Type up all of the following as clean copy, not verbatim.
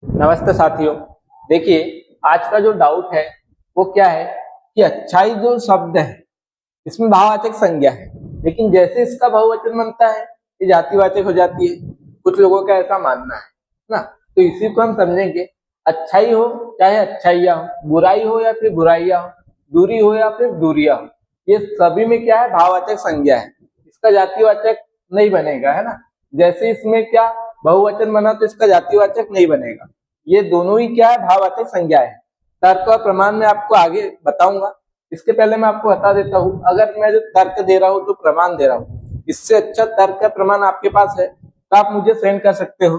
नमस्ते साथियों। देखिए, आज का जो डाउट है वो क्या है कि अच्छाई जो शब्द है इसमें भाववाचक संज्ञा है, लेकिन जैसे इसका बहुवचन बनता है ये जातिवाचक हो जाती है। कुछ लोगों का ऐसा मानना है ना। तो इसी को हम समझेंगे। अच्छाई हो चाहे अच्छाइयाँ हो, बुराई हो या फिर बुराइयाँ हो, दूरी हो या फिर दूरियां हो, ये सभी में क्या है, भाववाचक संज्ञा है। इसका जातिवाचक नहीं बनेगा, है ना। जैसे इसमें क्या बहुवचन बना तो इसका जातिवाचक नहीं बनेगा। ये दोनों ही क्या है, भाववाचक संज्ञा है। तर्क और प्रमाण में आपको आगे बताऊंगा। इसके पहले मैं आपको बता देता हूँ, अगर मैं जो तर्क दे रहा हूँ, जो प्रमाण दे रहा हूँ, इससे अच्छा तर्क का प्रमाण आपके पास है तो आप मुझे सेंड कर सकते हो।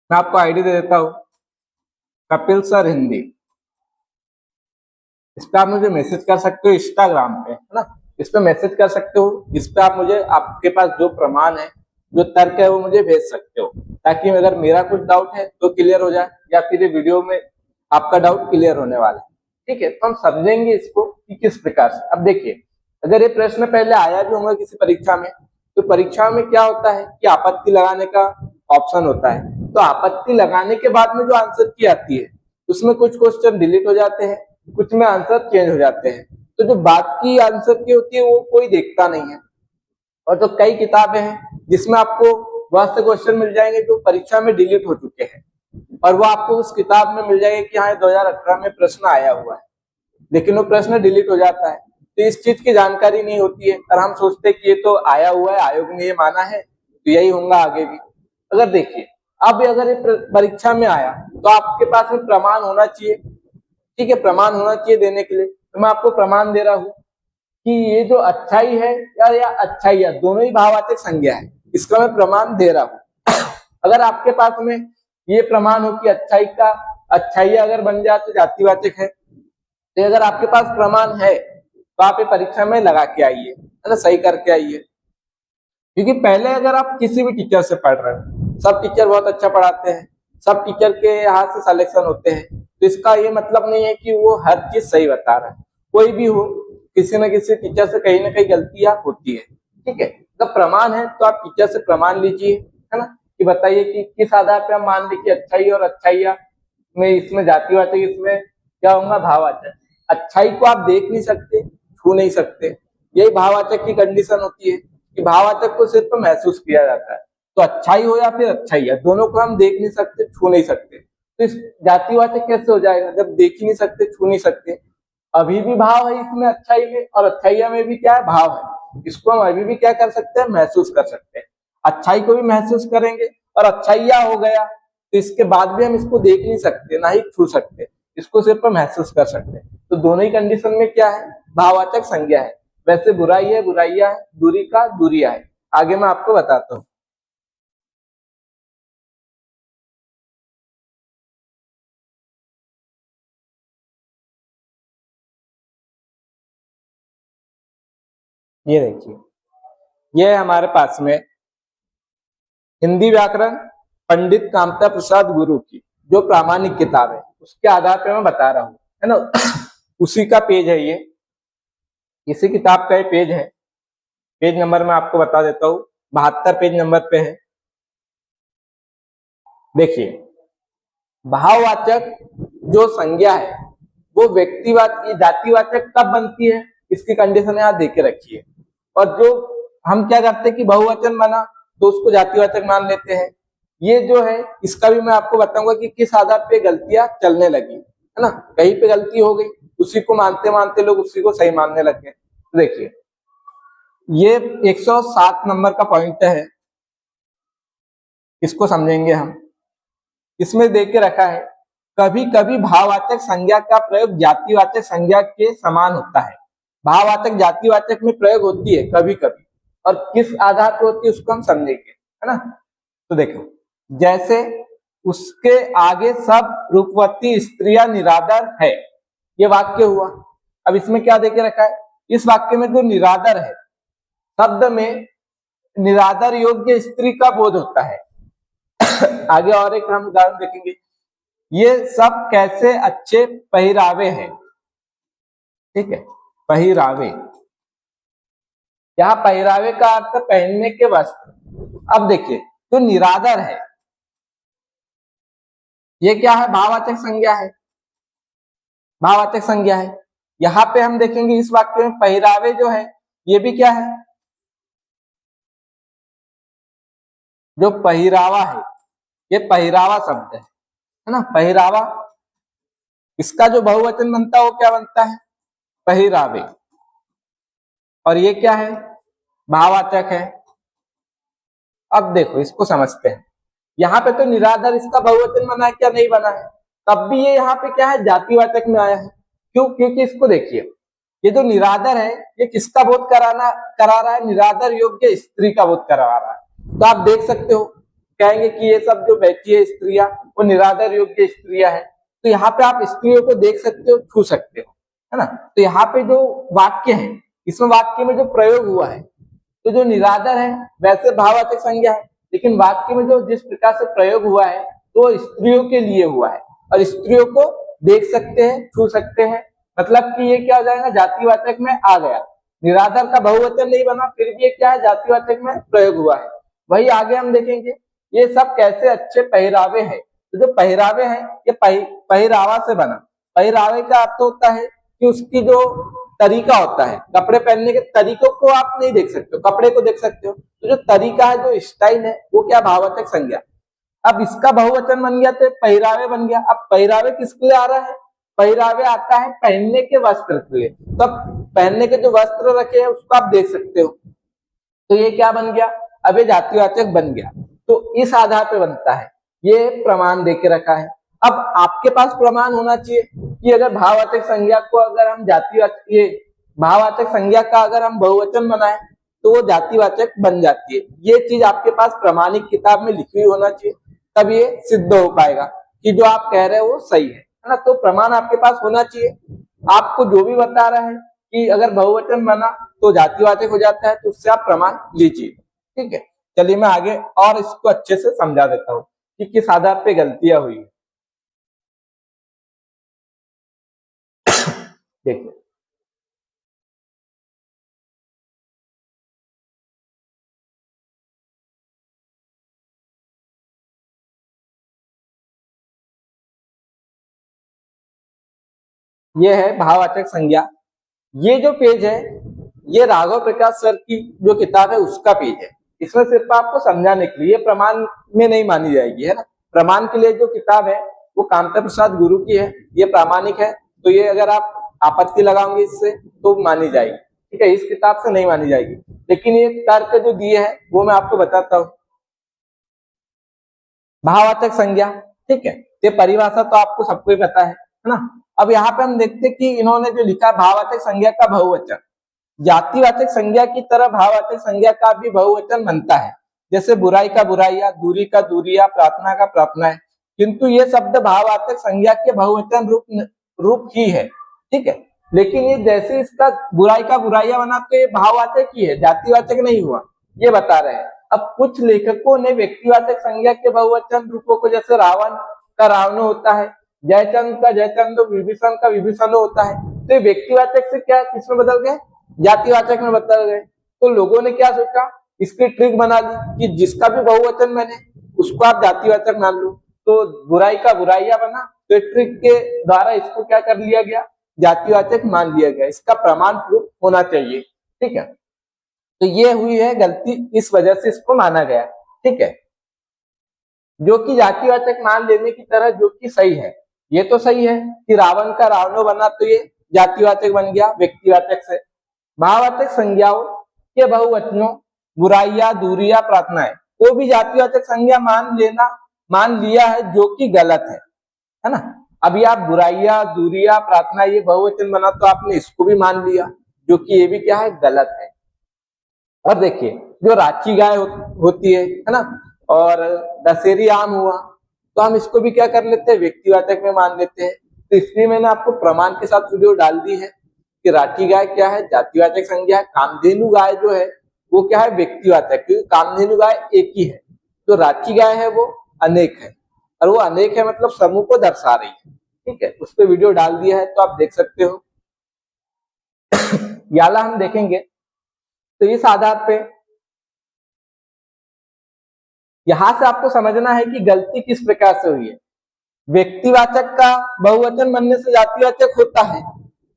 मैं आपको आईडी दे देता हूँ, कपिल सर हिंदी। इस पर आप मुझे मैसेज कर सकते हो इंस्टाग्राम पे, है ना। इस पे मैसेज कर सकते हो। इस पे आप मुझे आपके पास जो प्रमाण है, जो तर्क है, वो मुझे भेज सकते हो, ताकि अगर मेरा कुछ डाउट है तो क्लियर हो जाए, या फिर ये वीडियो में आपका डाउट क्लियर होने वाला है। ठीक है, तो हम समझेंगे इसको कि किस प्रकार से। अब देखिए, अगर ये प्रश्न पहले आया भी होगा किसी परीक्षा में, तो परीक्षा में क्या होता है कि आपत्ति लगाने का ऑप्शन होता है। तो आपत्ति लगाने के बाद में जो आंसर की आती है उसमें कुछ क्वेश्चन डिलीट हो जाते हैं, कुछ में आंसर चेंज हो जाते हैं। तो जो बात की आंसर की होती है वो कोई देखता नहीं है। और तो कई किताबें हैं जिसमें आपको बहुत से क्वेश्चन मिल जाएंगे जो परीक्षा में डिलीट हो चुके हैं, और वो आपको उस किताब में मिल जाएगा कि हाँ 2018 में प्रश्न आया हुआ है, लेकिन वो प्रश्न डिलीट हो जाता है। तो इस चीज की जानकारी नहीं होती है और हम सोचते हैं कि ये तो आया हुआ है, आयोग ने ये माना है तो यही होगा आगे भी। अगर देखिए, अब अगर ये परीक्षा में आया तो आपके पास में प्रमाण होना चाहिए। ठीक है, प्रमाण होना चाहिए देने के लिए। तो मैं आपको प्रमाण दे रहा हूँ कि ये जो अच्छाई है या अच्छाई है, दोनों ही भाववाचक संज्ञा है। इसका मैं प्रमाण दे रहा हूँ। अगर आपके पास में ये प्रमाण हो कि अच्छाई का अच्छाई अगर बन जाए तो जातिवाचक है, तो अगर आपके पास प्रमाण है तो आप ये परीक्षा में लगा के आइए, है ना, सही करके आइए। क्योंकि पहले अगर आप किसी भी टीचर से पढ़ रहे हो, सब टीचर बहुत अच्छा पढ़ाते हैं, सब टीचर के हाथ से सिलेक्शन होते हैं, तो इसका ये मतलब नहीं है कि वो हर चीज सही बता रहा है। कोई भी हो, किसी न किसी टीचर से कहीं ना कहीं गलतियां होती है। ठीक है, तो प्रमाण है तो आप टीचर से प्रमाण लीजिए, है ना, कि बताइए कि किस आधार पे हम मान ली कि अच्छाई और अच्छाइयाँ में इसमें जातिवाचक, इसमें क्या होगा, भाववाचक। अच्छाई को आप देख नहीं सकते, छू नहीं सकते, यही भाववाचक की कंडीशन होती है कि भाववाचक को सिर्फ महसूस किया जाता है। तो अच्छाई हो या फिर अच्छाई है, दोनों को हम देख नहीं सकते, छू नहीं सकते। तो इस जातिवाचक कैसे हो जाएगा जब देख ही नहीं सकते, छू नहीं सकते। अभी भी भाव है इसमें अच्छाई में, और अच्छाइया में भी क्या है, भाव है। इसको हम अभी भी क्या कर सकते हैं, महसूस कर सकते हैं। अच्छाई को भी महसूस करेंगे और अच्छाइया हो गया तो इसके बाद भी हम इसको देख नहीं सकते, ना ही छू सकते, इसको सिर्फ महसूस कर सकते हैं। तो दोनों ही कंडीशन में क्या है, भाववाचक संज्ञा है। वैसे बुराई है बुराइया है, दूरी का दूरिया है। आगे मैं आपको बताता हूँ। ये देखिए, ये है हमारे पास में हिंदी व्याकरण पंडित कामता प्रसाद गुरु की जो प्रामाणिक किताब है, उसके आधार पर मैं बता रहा हूँ, है ना। उसी का पेज है ये, इसी किताब का ये पेज है। पेज नंबर मैं आपको बता देता हूँ, 72 पेज नंबर पे है। देखिए, भाववाचक जो संज्ञा है वो व्यक्तिवाद जातिवाचक कब बनती है, इसकी कंडीशन यहाँ देके रखिए। और जो हम क्या करते हैं कि बहुवचन बना तो उसको जातिवाचक मान लेते हैं। ये जो है इसका भी मैं आपको बताऊंगा कि किस आधार पे गलतियां चलने लगी, है ना। कहीं पे गलती हो गई, उसी को मानते मानते लोग उसी को सही मानने लग गए। तो देखिए, ये 107 नंबर का पॉइंट है, इसको समझेंगे हम। इसमें देख के रखा है, कभी कभी भाववाचक संज्ञा का प्रयोग जातिवाचक संज्ञा के समान होता है। भाववाचक जातिवाचक में प्रयोग होती है कभी कभी, और किस आधार पर होती है उसको हम समझेंगे, है ना। तो देखो, जैसे उसके आगे सब रूपवती स्त्रियां निरादर है, ये वाक्य हुआ। अब इसमें क्या देके रखा है, इस वाक्य में जो निरादर है, शब्द में निरादर योग्य स्त्री का बोध होता है। आगे और एक हम उदाहरण देखेंगे, ये सब कैसे अच्छे पहरावे हैं। ठीक है, पहरावे, यहाँ पहरावे का अर्थ पहनने के वस्त्र। अब देखिए, जो निरादर है, ये क्या है? भाववाचक संज्ञा है, भाववाचक संज्ञा है। यहाँ पे हम देखेंगे इस वाक्य में पहरावे जो है ये भी क्या है? जो पहरावा है ये पहरावा शब्द है ना? पहरावा, इसका जो बहुवचन बनता है वो क्या बनता है? पहरावे। और ये क्या है? भाववाचक है। अब देखो इसको समझते हैं। यहाँ पे तो निराधार इसका बहुवचन बना है क्या? नहीं बना है। तब भी ये यहाँ पे क्या है? जातिवाचक में आया है। क्यों? क्योंकि इसको देखिए, ये जो निराधार है ये किसका बोध करा रहा है? निराधार योग्य स्त्री का बोध करा रहा है। तो आप देख सकते हो, कहेंगे कि ये सब जो बैठी है स्त्रियां वो निराधार योग्य स्त्रियां है। तो यहाँ पे आप स्त्रियों को देख सकते हो, छू सकते हो, है ना? तो यहाँ पे जो वाक्य है, इसमें वाक्य में जो प्रयोग हुआ है, तो जो निराधार है वैसे भाववाचक संज्ञा है, लेकिन वाक्य में जो जिस प्रकार से प्रयोग हुआ है तो स्त्रियों के लिए हुआ है, और स्त्रियों को देख सकते हैं, छू सकते हैं, मतलब कि ये क्या हो जाएगा? जातिवाचक में आ गया। निराधार का बहुवचन नहीं बना, फिर भी ये क्या है? जातिवाचक में प्रयोग हुआ है। वही आगे हम देखेंगे ये सब कैसे अच्छे पहरावे हैं। तो जो पहरावे हैं ये पहरावा से बना। पहरावे का अर्थ होता है कि उसकी जो तरीका होता है, कपड़े पहनने के तरीकों को आप नहीं देख सकते हो, कपड़े को देख सकते हो। तो जो तरीका है, जो स्टाइल है, वो क्या? भाववाचक संज्ञा। अब इसका बहुवचन बन गया तो पहरावे बन गया। अब पहरावे किसके लिए आ रहा है? पहरावे आता है पहनने के वस्त्र के लिए। तब पहनने के जो वस्त्र रखे हैं उसको आप देख सकते हो। तो ये क्या बन गया? अब ये जातिवाचक बन गया। तो इस आधार पे बनता है, ये प्रमाण देके रखा है। अब आपके पास प्रमाण होना चाहिए कि अगर भाववाचक संज्ञा को अगर हम जातिवाचक, ये भाववाचक संज्ञा का अगर हम बहुवचन बनाए तो वो जातिवाचक बन जाती है। ये चीज आपके पास प्रमाणिक किताब में लिखी हुई होना चाहिए, तब ये सिद्ध हो पाएगा कि जो आप कह रहे हो वो सही है ना? तो प्रमाण आपके पास होना चाहिए। आपको जो भी बता रहा है कि अगर बहुवचन बना तो जातिवाचक हो जाता है, तो उससे आप प्रमाण लीजिए। ठीक है, चलिए मैं आगे और इसको अच्छे से समझा देता हूँ कि किस आधार पे गलतियां हुई। देखिए, ये है भाववाचक संज्ञा। ये जो पेज है ये राघव प्रकाश सर की जो किताब है उसका पेज है। इसमें सिर्फ आपको समझाने के लिए, प्रमाण में नहीं मानी जाएगी, है ना? प्रमाण के लिए जो किताब है वो कामता प्रसाद गुरु की है, ये प्रामाणिक है। तो ये अगर आप आपत्ति लगाओगे इससे तो मानी जाएगी, ठीक है? इस किताब से नहीं मानी जाएगी। लेकिन ये तर्क जो दिए है वो मैं आपको बताता हूँ। भाववाचक संज्ञा, ठीक है, ये परिभाषा तो आपको सबको ही पता है ना? अब यहाँ पे हम देखते कि इन्होंने जो लिखा भाववाचक संज्ञा का बहुवचन, जातिवाचक संज्ञा की तरह भाववाचक संज्ञा का भी बहुवचन बनता है। जैसे बुराई का बुराइया, दूरी का दूरिया, प्रार्थना का प्रार्थना है। किंतु ये शब्द भाववाचक संज्ञा के बहुवचन रूप ही है, ठीक है? लेकिन ये जैसे इसका बुराई का बुराइया बना तो ये भाववाचक ही है, जातिवाचक नहीं हुआ, ये बता रहे हैं। अब कुछ लेखकों ने व्यक्तिवाचक संज्ञा के बहुवचन रूपों को, जैसे रावण का रावण होता है, जयचंद का जयचंद, विभीषण का विभीषण होता है, तो ये व्यक्तिवाचक से क्या किसमें बदल गए? जातिवाचक में बदल गए। तो लोगों ने क्या सोचा, इसकी ट्रिक बना ली कि जिसका भी बहुवचन बने उसको आप जातिवाचक मान लो। तो बुराई का बुराइया बना, तो ट्रिक के द्वारा इसको क्या कर लिया गया? जातिवाचक मान लिया गया। इसका प्रमाण प्रूफ होना चाहिए, ठीक है? तो ये हुई है गलती, इस वजह से इसको माना गया, ठीक है? जो कि जातिवाचक मान लेने की तरह, जो कि सही है। ये तो सही है कि रावण का रावणो बना तो ये जातिवाचक बन गया व्यक्तिवाचक से। भाववाचक संज्ञाओं के बहुवचनों बुराइया, दूरिया, प्रार्थनाएं को भी जातिवाचक संज्ञा मान लिया है, जो कि गलत है ना? अभी आप बुराइया, दूरिया, प्रार्थना ये बहुवचन बना तो आपने इसको भी मान लिया, जो कि ये भी क्या है? गलत है। और देखिए, जो रांची गाय होती है ना, और दशहरी आम हुआ, तो हम इसको भी क्या कर लेते हैं? व्यक्तिवाचक में मान लेते हैं। तो इसलिए मैंने आपको प्रमाण के साथ वीडियो डाल दी है कि राठी गाय क्या है? जातिवाचक संज्ञा है। कामधेनु गाय जो है वो क्या है? व्यक्तिवाचक, क्योंकि कामधेनु गाय एक ही है। तो राठी गाय है वो अनेक है, और वो अनेक है मतलब समूह को दर्शा रही है, ठीक है? उस पर वीडियो डाल दिया है तो आप देख सकते हो। याला हम देखेंगे तो इस आधार पे यहां से आपको समझना है कि गलती किस प्रकार से हुई है। व्यक्तिवाचक का बहुवचन बनने से जातिवाचक होता है,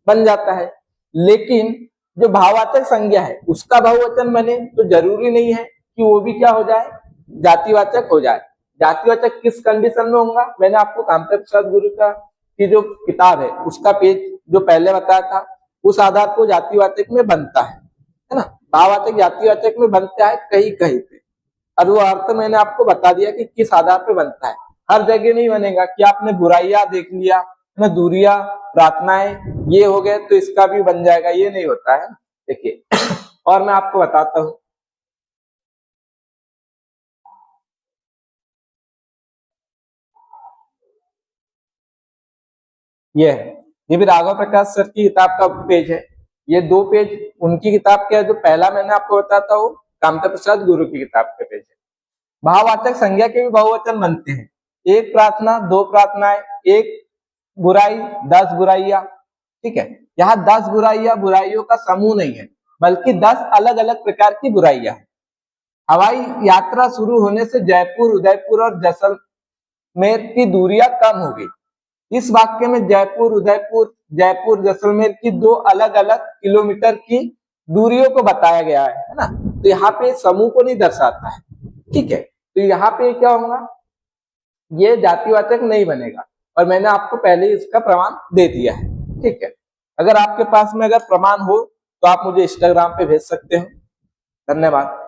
बन जाता है, लेकिन जो भाववाचक संज्ञा है उसका बहुवचन बने तो जरूरी नहीं है कि वो भी क्या हो जाए, जातिवाचक हो जाए। जातिवाचक किस कंडीशन में होगा, मैंने आपको कामदेव प्रसाद गुरु का की जो किताब है उसका पेज जो पहले बताया था, उस आधार को जातिवाचक में बनता है ना। भाववाचक जातिवाचक में बनता है कहीं कहीं पे, और वो अर्थ मैंने आपको बता दिया कि किस आधार पे बनता है। हर जगह नहीं बनेगा कि आपने बुराइयां देख लिया ना, दूरियां, प्रार्थनाएं ये हो गए तो इसका भी बन जाएगा, ये नहीं होता है। देखिए और मैं आपको बताता हूँ, ये है, ये भी राघव प्रकाश सर की किताब का पेज है। ये दो पेज उनकी किताब के है, जो पहला मैंने आपको बताया था वो कामता प्रसाद गुरु की किताब के पेज है। भाववाचक संज्ञा के भी बहुवचन बनते हैं, एक प्रार्थना, दो प्रार्थनाएं, एक बुराई, 10 बुराइयां। ठीक है, यहाँ 10 बुराइयां बुराइयों का समूह नहीं है, बल्कि 10 अलग अलग प्रकार की बुराइयां हैं। हवाई यात्रा शुरू होने से जयपुर, उदयपुर और जैसलमेर की दूरियां कम हो गई। इस वाक्य में जयपुर, उदयपुर, जयपुर, जैसलमेर की दो अलग अलग किलोमीटर की दूरियों को बताया गया है ना। तो यहाँ पे समूह को नहीं दर्शाता है। ठीक है, तो यहाँ पे क्या होगा, ये जातिवाचक नहीं बनेगा, और मैंने आपको पहले ही इसका प्रमाण दे दिया है। ठीक है, अगर आपके पास में अगर प्रमाण हो तो आप मुझे इंस्टाग्राम पे भेज सकते हो। धन्यवाद।